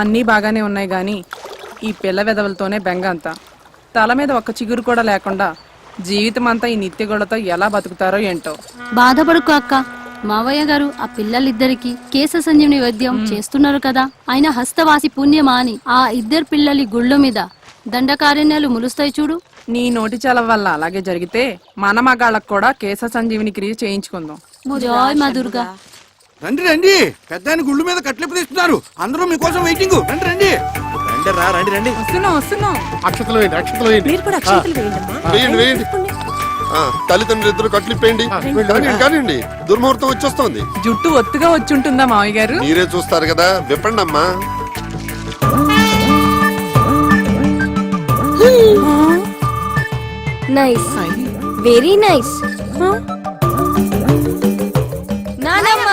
అన్నీ బాగానే ఉన్నాయి గాని ఈ పిల్ల వెదవులతోనే బెంగ అంతా. తల మీద ఒక్క చిగురు కూడా లేకుండా జీవితం అంతా ఈ నిత్యగొడతో ఎలా బతుకుతారో ఏంటో. బాధపడుకో అక్క, మావయ్య గారు ఆ పిల్లలిద్దరికి కేశ సంజీవని వైద్యం చేస్తున్నారు కదా. ఆయన హస్తవాసి పుణ్యమా అని ఆ ఇద్దరు పిల్లలి గుళ్ళ మీద దండకారణ్యాలు ములుస్తాయి చూడు. నీ నోటి చలవ వల్ల అలాగే జరిగితే మన మగాళ్ళకు కూడా కేశ సంజీవిని క్రియ చేయించుకుందాం. జోయ్ మా దుర్గా. రండి రండి, పెద్దాయన గుళ్ళు మీద కట్లెప్పు తీస్తున్నారు. అందరూ మీకోసం వెయిటింగ్. రండి రండి రండి రండి. వస్తున్నాం. అక్షతలు వేయండి, అక్షతలు వేయండి. మీరు కూడా అక్షంతలు వేయండి. వేయండి వేయండి. తల్లిదండ్రులు ఇద్దరు కట్లిప్పేయండి. కానివ్వండి, దుర్ముహూర్తం వచ్చేస్తోంది. జుట్టు ఒత్తుగా వచ్చుంటుందా మావయ్య గారు? మీరే చూస్తారు కదా, విప్పండి అమ్మా. Nice, very nice. నానమ్మ.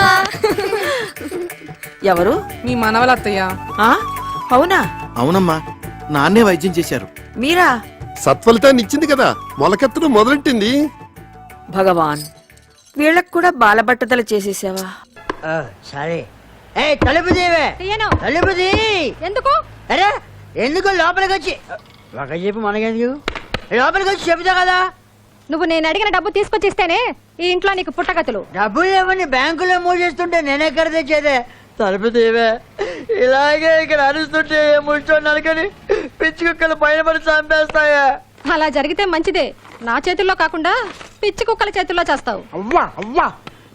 ఎవరు? మీ మనవల అత్తయ్య. అవునా? అవునమ్మా, నాన్నే వైద్యం చేశారు. మీరా? సత్ఫలితాన్ని ఇచ్చింది కదా, మొలకెత్తడం మొదలెట్టింది. భగవాన్, వీళ్ళకు కూడా బాలబట్టతలు చేసేసావా? సరే. ఏ తలుపు తీవే, తలుపు తీ. ఎందుకు? అరే ఎందుకు? లోపలికి వచ్చి ఒక చెప్పు, మనకెందుకు? లోపలికి వచ్చి చెబుతా కదా. నువ్వు నేను అడిగిన డబ్బు తీసుకొచ్చి ఇస్తేనే ఈ ఇంట్లో నీకు పుట్టగతులు. డబ్బులు ఏమని బ్యాంకులో మూసేస్తుంటే నేనెక్కడ తెచ్చేదే? తలుపు తీవే. ఇలాగే ఇక్కడ అరుస్తుంటే ముష్టన్నారు కానీ పిచ్చి కుక్కలు పైన పడి చంపేస్తాయా? అలా జరిగితే మంచిదే. నా చేతుల్లో కాకుండా పిచ్చి కుక్కల చేతుల్లో చేస్తావు. అవ్వా అవ్వా,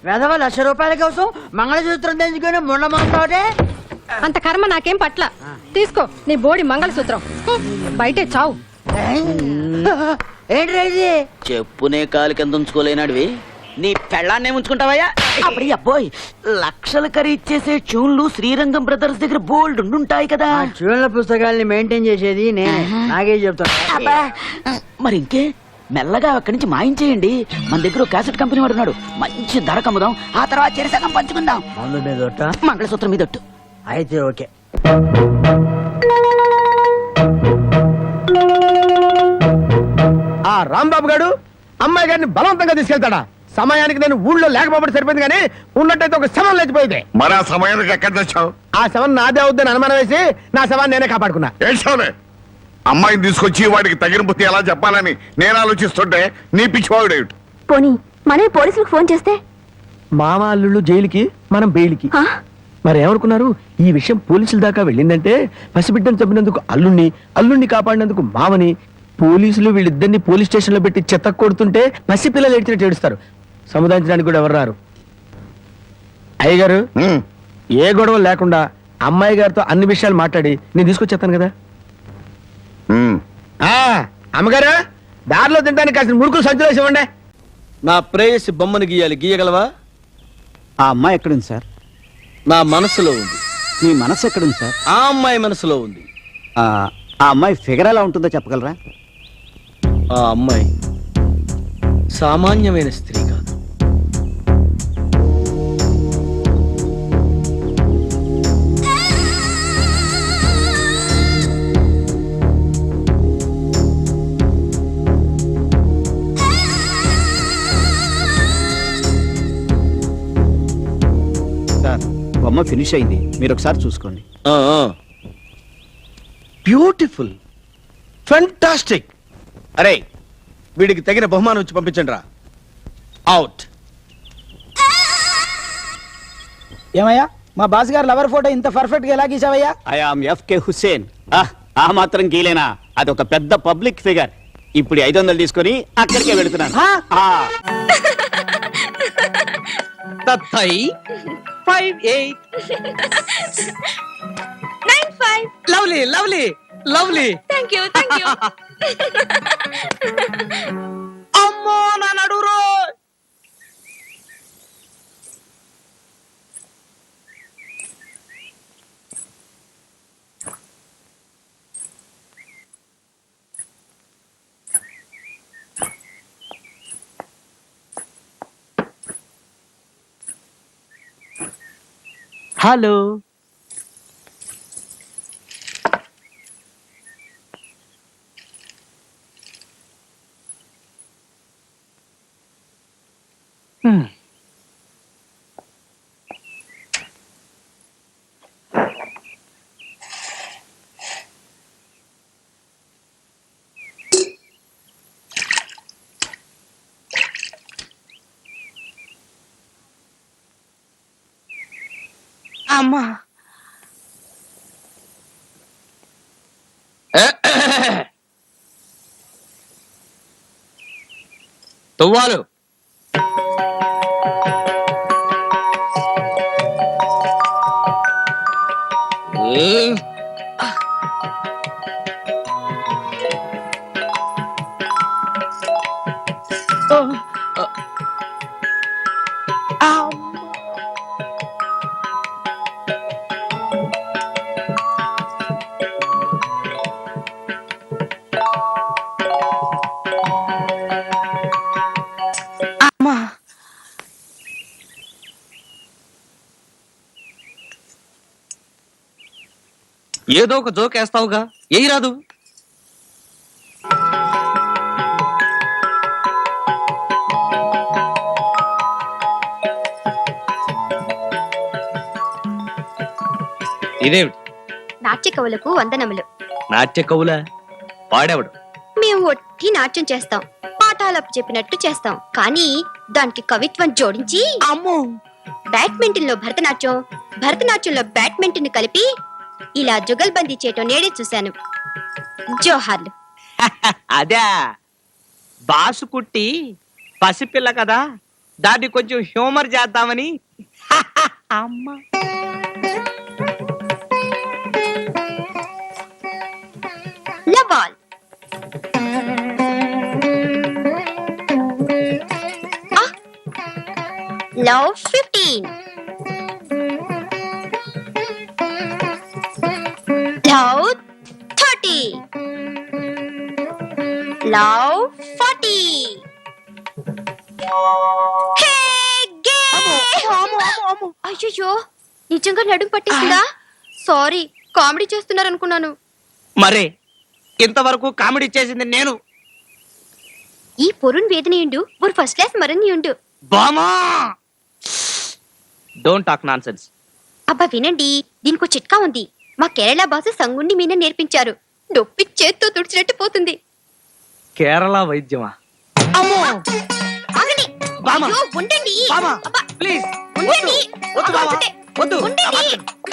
వెధవ 1,00,000 రూపాయల కోసం మంగళసూత్రం తెంచుకొని ముండమంటావుటే. అంత కర్మ నాకేం పట్ల. తీసుకో నీ బోడి మంగళసూత్రం, బయటే చావు. ఏంటి ఇది? చెప్పునే కాలు కింద ఉంచుకోలేనాడివి నీ పెళ్ళాన్నే ఉంచుకుంటావయ్యా? అప్పుడు అబ్బోయ్, లక్షలు ఖరీచేసే ట్యూన్లు శ్రీరంగం బ్రదర్స్ దగ్గర బోల్డ్ ఉంటాయి కదా. ట్యూన్ల పుస్తకాల్ని మెయింటైన్ చేసేది నేనే. నాకే చెప్తాను. మరి ఇంకే మెల్లగా అక్కడి నుంచి మాయించేయండి. మన దగ్గర క్యాసెట్ కంపెనీ వాడు ఉన్నాడు, మంచి ధర కమ్ముదాం. ఆ తర్వాత చెరసగం పంచుకుందాం. మందు మీద ఒట్ట, మంగళసూత్రం మీద ఒట్టు. అయితే ఓకే. ఆ రాంబాబు గారు అమ్మాయి గారిని బలవంతంగా తీసుకెళ్తాడా? సమయానికి నేను ఊళ్ళో లేకపోతే సరిపోయింది, కానీ ఉన్నట్టయితే ఒక శవం లేచిపోయింది. మరి ఆ సమయానికి ఎక్కడ తెచ్చావు? ఆ శవం నాదే అవుద్దని అనుమానం వేసి నా శవాన్ని నేనే కాపాడుకున్నా. ఏడ్చావులే. అమ్మాయిని తీసుకొచ్చి వాడికి తగిన బుద్ధి ఎలా చెప్పాలని నేను ఆలోచిస్తుంటే నీ పిచ్చివాడేమిటి? పోనీ మనమే పోలీసులకు ఫోన్ చేస్తే? మామ అల్లుళ్ళు జైలుకి, మనం బెయిల్కి. మరి ఏమనుకున్నారు? ఈ విషయం పోలీసుల దాకా వెళ్ళిందంటే పసిబిడ్డను చంపినందుకు అల్లుణ్ణి కాపాడినందుకు మామని, పోలీసులు వీళ్ళిద్దరిని పోలీస్ స్టేషన్ లో పెట్టి చెత్త కొడుతుంటే పసిపిల్లలు ఏడ్చినట్టు ఏడుస్తారు. సముదాయించడానికి కూడా ఎవరు రారు. అయ్యగారు, ఏ గొడవ లేకుండా అమ్మాయి గారితో అన్ని విషయాలు మాట్లాడి నేను తీసుకొచ్చేస్తాను కదా. అమ్మగారు, దారిలో తింటానికి కాసిన మురుకులు సంచులు వేసి ఇవ్వండి. నా ప్రేయసి బొమ్మను గీయాలి, గీయగలవా? ఆ అమ్మాయి ఎక్కడుంది సార్? నా మనసులో ఉంది. మీ మనసు ఎక్కడుంది సార్? ఆ అమ్మాయి మనసులో ఉంది. ఆ అమ్మాయి ఫిగర్ ఎలా ఉంటుందో చెప్పగలరా? ఆ అమ్మాయి సామాన్యమైన స్త్రీ కాదు. సార్, బొమ్మ ఫినిష్ అయింది, మీరు ఒకసారి చూసుకోండి. Beautiful, fantastic. అరే, వీడికి తగిన బహుమానం వచ్చి పంపించండి రా. అవుట్. ఏమయ్యా, మా బాస్ గారు లవర్ ఫోటో ఇంత పర్ఫెక్ట్ గా ఎలా గీసావయ్యా? I am F K Hussain. ఆ మాత్రం గీలేనా? అదొక పెద్ద పబ్లిక్ ఫిగర్. ఇప్పుడు 500 తీసుకొని అక్కడికే వెళుతున్నాను. 58 95 lovely lovely lovely. Thank you thank you. అమ్మో నా నడురో. హలో, అమ్మా తువ్వాలు ఏదో ఒక జోక్ వేస్తావుగా ఏయి రాదు. ఇదేమిటి? నాట్య కవులకు వందనములు. నాట్య కవులా? పాడేవాడు? మేము ఒట్టి నాట్యం చేస్తాం, పాఠాలపు చెప్పినట్టు చేస్తాం, కానీ దానికి కవిత్వం జోడించి అమ్మో బ్యాడ్మింటన్ లో భరతనాట్యం, భరతనాట్యంలో బ్యాడ్మింటన్ కలిపి ఇలా జుగల్బందీ చేయటం నేడే చూశాను. జోహార్లు. అదే బాసు కుట్టి పసిపిల్ల కదా, దాన్ని కొంచెం హ్యూమర్ చేద్దామని. అమ్మా love all. Love 15. Love 30. Love 40. అయ్యో, నిజంగా నడుము పట్టేసిందా? Sorry, comedy చేస్తున్నారనుకున్నాను. మరే ఇంతవరకు కామెడీ చేసింది నేను. ఈ పొరుణ్ వేదనయుండు ஒரு ఫస్ట్ క్లాస్ మరణ్యుండు. బామా డోంట్ టాక్ నాన్సెన్స్. అబ్బా వినండి, దీనికో చిట్కా ఉంది. మా కేరళ భాష సంగుండి మీన నేర్పించారు. నొప్పి చేత్తో తుడిచినట్టు పోతుంది. కేరళ వైద్యమా? అమ్మో ఆగండి. బామా. అయ్యో, ఉండండి. బామా అబ్బా, ప్లీజ్ ఉండండి. వద్దు బామా, ఉండండి. వద్దు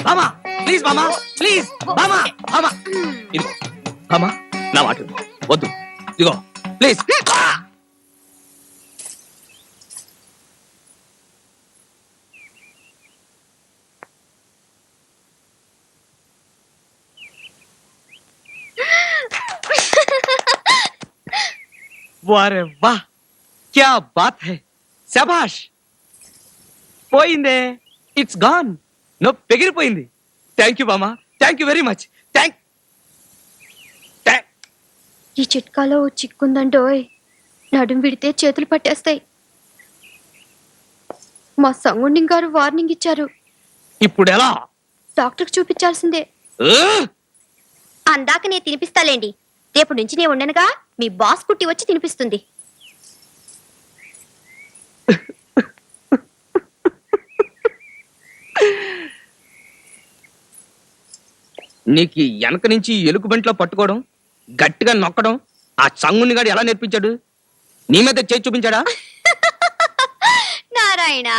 బామా, ప్లీజ్ బామా, ప్లీజ్ బామా, బామా ఇదిగో బామా, నా మాట విను. వద్దు, ఇదిగో ప్లీజ్. వారే వా, క్యా బాత్ హై, శభాష్. పోయిందే, ఇట్స్ గాన్. నో పెగిరిపోయింది. థ్యాంక్ యూ బామా, థ్యాంక్ యూ వెరీ మచ్. ఈ చిట్కాలో ఓ చిక్కుందండోయ్. నడుం విడితే చేతులు పట్టేస్తాయి. మా సంగుండి గారు వార్నింగ్ ఇచ్చారు. ఇప్పుడు ఎలా? డాక్టర్కి చూపించాల్సిందే. అందాక నేను తినిపిస్తాలేండి. రేపు నుంచి నేను ఉండనుగా, మీ బాస్ పుట్టి వచ్చి తినిపిస్తుంది. నీకు వెనక నుంచి ఎలుగు బంట్లో పట్టుకోవడం, గట్టిగా నొక్కడం ఆ చంగుని గాడు ఎలా నేర్పించాడు? నీ మీద చేసి చూపించాడా? నారాయణ,